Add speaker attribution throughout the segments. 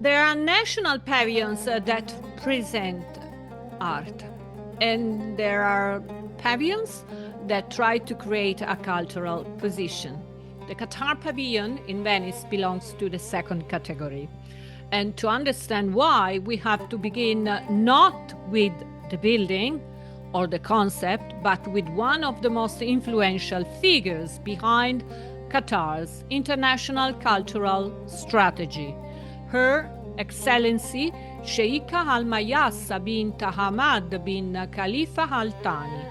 Speaker 1: There are national pavilions that present art, and there are pavilions that try to create a cultural position. The Qatar Pavilion in Venice belongs to the second category. And to understand why, we have to begin not with the building or the concept, but with one of the most influential figures behind Qatar's international cultural strategy. Her Excellency Sheikha Mayassa bint Hamad bin Khalifa Thani.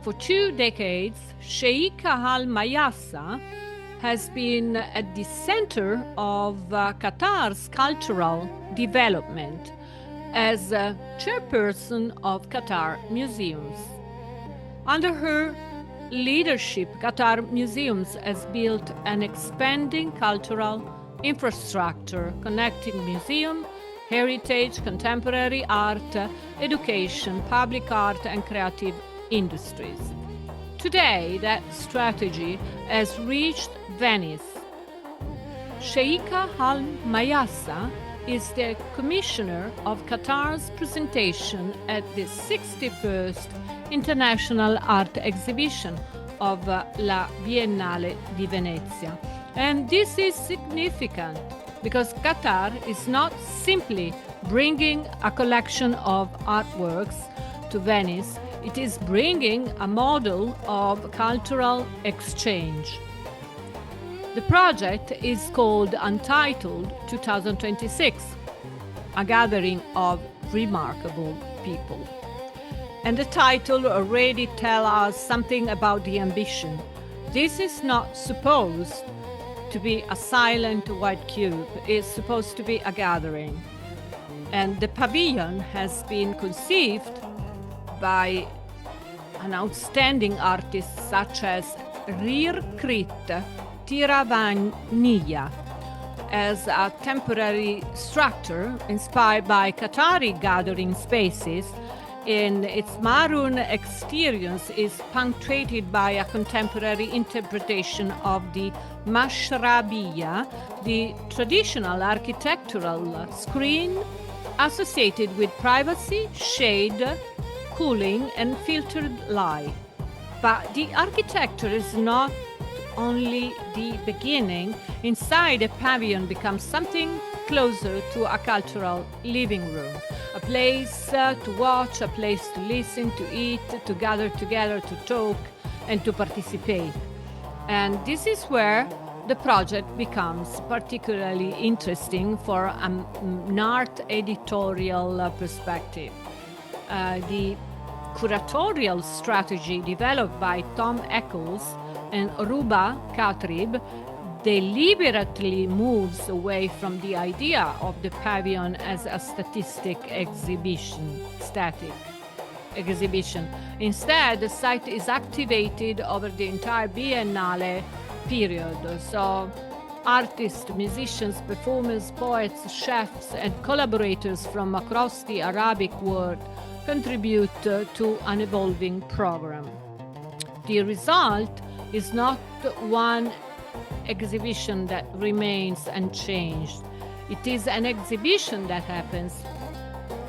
Speaker 1: For 2 decades, Sheikha Mayassa has been at the center of Qatar's cultural development as a chairperson of Qatar Museums. Under her leadership, Qatar Museums has built an expanding cultural infrastructure connecting museum, heritage, contemporary art, education, public art, and creative industries. Today, that strategy has reached Venice. Sheikha Mayassa is the commissioner of Qatar's presentation at the 61st International Art Exhibition of La Biennale di Venezia. And this is significant because Qatar is not simply bringing a collection of artworks to Venice, it is bringing a model of cultural exchange. The project is called Untitled 2026, a gathering of remarkable people. And the title already tells us something about the ambition. This is not supposed to be a silent white cube, it's supposed to be a gathering. And the pavilion has been conceived by an outstanding artist such as Rirkrit Tiravanija as a temporary structure inspired by Qatari gathering spaces. In its maroon exterior is punctuated by a contemporary interpretation of the mashrabiya, the traditional architectural screen associated with privacy, shade, cooling, and filtered light. But the architecture is not only the beginning. Inside, a pavilion becomes something closer to a cultural living room, a place to watch, a place to listen, to eat, to gather together, to talk, and to participate. And this is where the project becomes particularly interesting for an art editorial perspective. The curatorial strategy developed by Tom Eccles and Ruba Katrib deliberately moves away from the idea of the pavilion as a static exhibition. Instead, the site is activated over the entire Biennale period. So artists, musicians, performers, poets, chefs, and collaborators from across the Arabic world contribute to an evolving program. The result is not one exhibition that remains unchanged. It is an exhibition that happens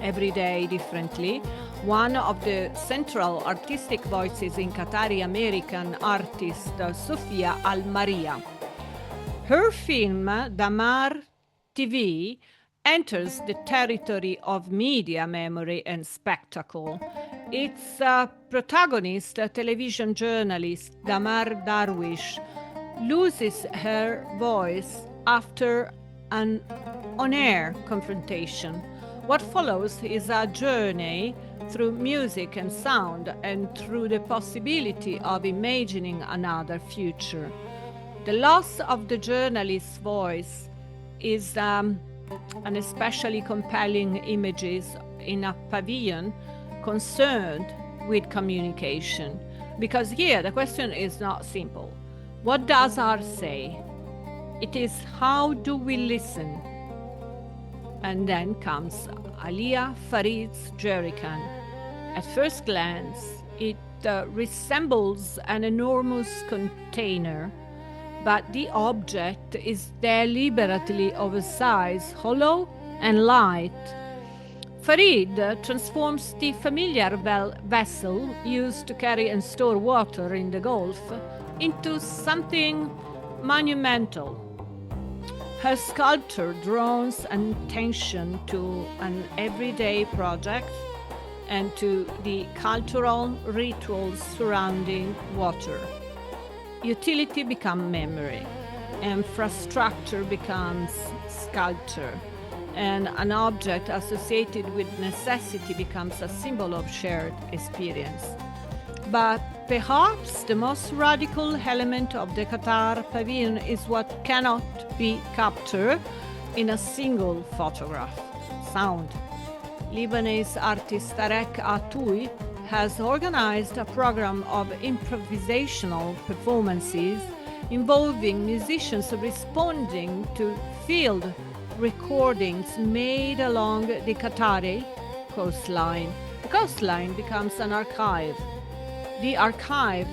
Speaker 1: every day differently. One of the central artistic voices in Qatari American artist Sofia Al-Maria. Her film, Damar TV, enters the territory of media memory and spectacle. Its protagonist, television journalist Damar Darwish, loses her voice after an on-air confrontation. What follows is a journey through music and sound and through the possibility of imagining another future. The loss of the journalist's voice is an especially compelling images in a pavilion concerned with communication. Because here the question is not simple. What does art say? It is how do we listen? And then comes Alia Farid's jerrycan. At first glance, it resembles an enormous container, but the object is deliberately oversized, hollow, and light. Farid transforms the familiar vessel used to carry and store water in the Gulf into something monumental. Her sculpture draws attention to an everyday project and to the cultural rituals surrounding water. Utility becomes memory, infrastructure becomes sculpture, and an object associated with necessity becomes a symbol of shared experience. But perhaps the most radical element of the Qatar Pavilion is what cannot be captured in a single photograph: sound. Lebanese artist Tarek Atoui has organized a program of improvisational performances involving musicians responding to field recordings made along the Qatari coastline. The coastline becomes an archive. The archive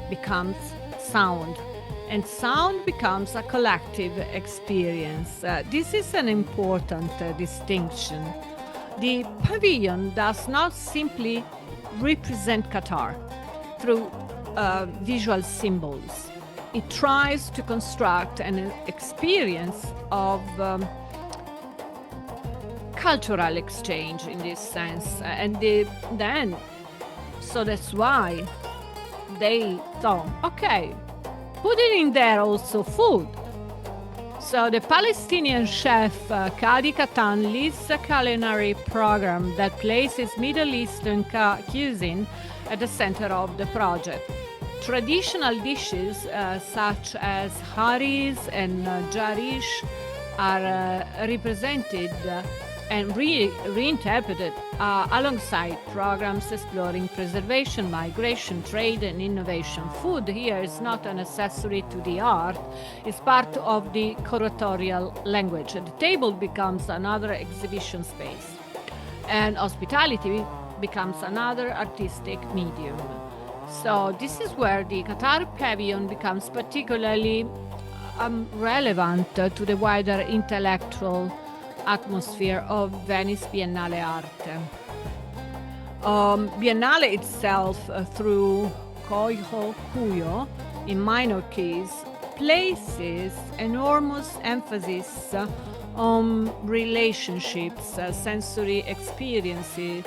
Speaker 1: becomes sound, and sound becomes a collective experience. This is an important distinction. The pavilion does not simply represent Qatar through visual symbols. It tries to construct an experience of cultural exchange in this sense. So that's why they thought, okay, put it in there also food. So the Palestinian chef Khadi Katan leads a culinary program that places Middle Eastern cuisine at the center of the project. Traditional dishes such as haris and jarish are represented and reinterpreted alongside programs exploring preservation, migration, trade, and innovation. Food here is not an accessory to the art, it's part of the curatorial language. The table becomes another exhibition space, and hospitality becomes another artistic medium. So this is where the Qatar Pavilion becomes particularly relevant to the wider intellectual atmosphere of Venice Biennale Arte. Biennale itself, through Koiho Kuyo in minor keys, places enormous emphasis on relationships, sensory experiences,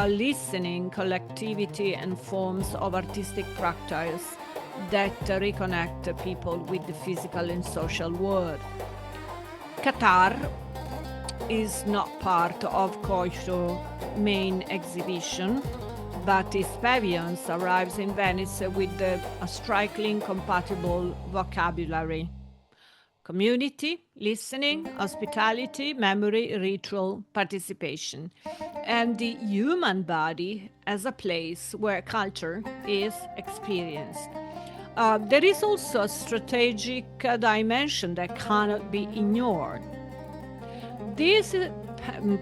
Speaker 1: listening, collectivity, and forms of artistic practice that reconnect people with the physical and social world. Qatar is not part of Koiho's main exhibition, but its pavilions arrives in Venice with a strikingly compatible vocabulary: community, listening, hospitality, memory, ritual, participation, and the human body as a place where culture is experienced. There is also a strategic dimension that cannot be ignored. This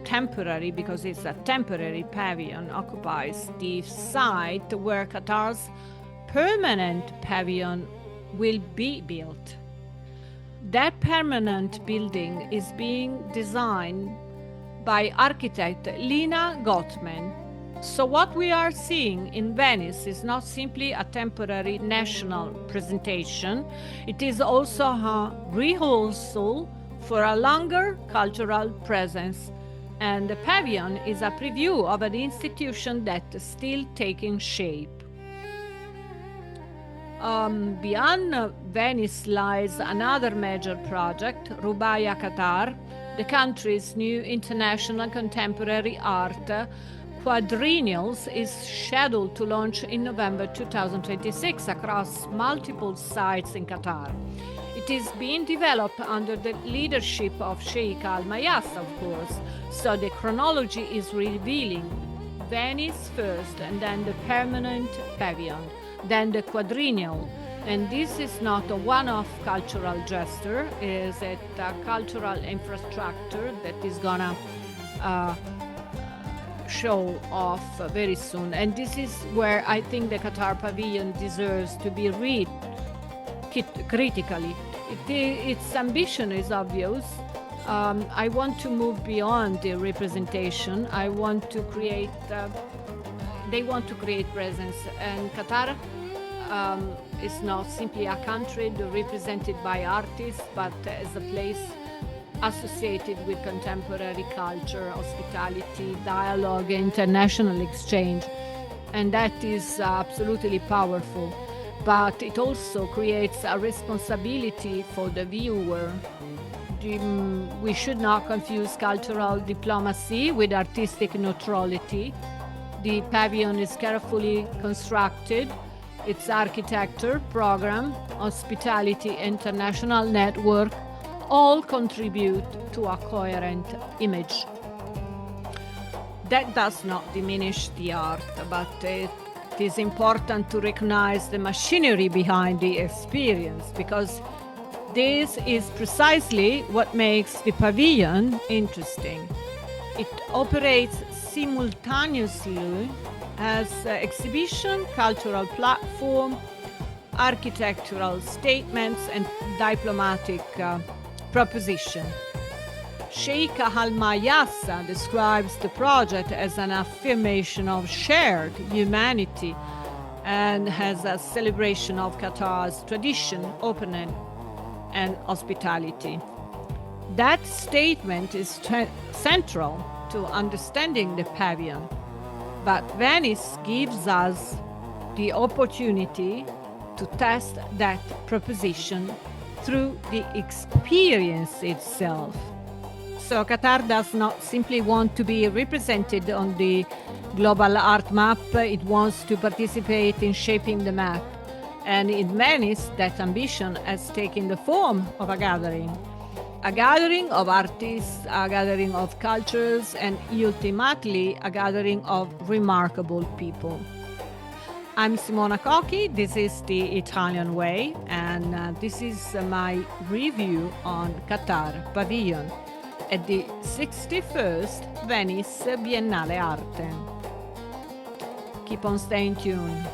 Speaker 1: temporary, because it's a temporary pavilion, occupies the site where Qatar's permanent pavilion will be built. That permanent building is being designed by architect Lina Gottman. So what we are seeing in Venice is not simply a temporary national presentation, it is also a rehearsal for a longer cultural presence. And the pavilion is a preview of an institution that is still taking shape. Beyond Venice lies another major project, Rubaya Qatar, the country's new international contemporary art quadrennials is scheduled to launch in November 2026 across multiple sites in Qatar. It is being developed under the leadership of Sheikha Mayassa, of course, so the chronology is revealing Venice first, and then the permanent pavilion, then the quadrennial. And this is not a one-off cultural gesture, it is a cultural infrastructure that is gonna show off very soon. And this is where I think the Qatar Pavilion deserves to be read critically. Its ambition is obvious. I want to move beyond the representation. I want to create. They want to create presence, and Qatar is not simply a country represented by artists, but as a place associated with contemporary culture, hospitality, dialogue, international exchange. And that is absolutely powerful. But it also creates a responsibility for the viewer. We should not confuse cultural diplomacy with artistic neutrality. The pavilion is carefully constructed. Its architecture, program, hospitality, international network all contribute to a coherent image. That does not diminish the art, but it is important to recognize the machinery behind the experience, because this is precisely what makes the pavilion interesting. It operates simultaneously as exhibition, cultural platform, architectural statements, and diplomatic proposition. Sheikha Mayassa describes the project as an affirmation of shared humanity and as a celebration of Qatar's tradition, openness, and hospitality. That statement is central to understanding the pavilion. But Venice gives us the opportunity to test that proposition through the experience itself. So Qatar does not simply want to be represented on the global art map, it wants to participate in shaping the map. And in Venice, that ambition has taken the form of a gathering of artists, a gathering of cultures, and ultimately a gathering of remarkable people. I'm Simona Cochi, this is the Italian way, and this is my review on Qatar Pavilion at the 61st Venice Biennale Arte. Keep on staying tuned.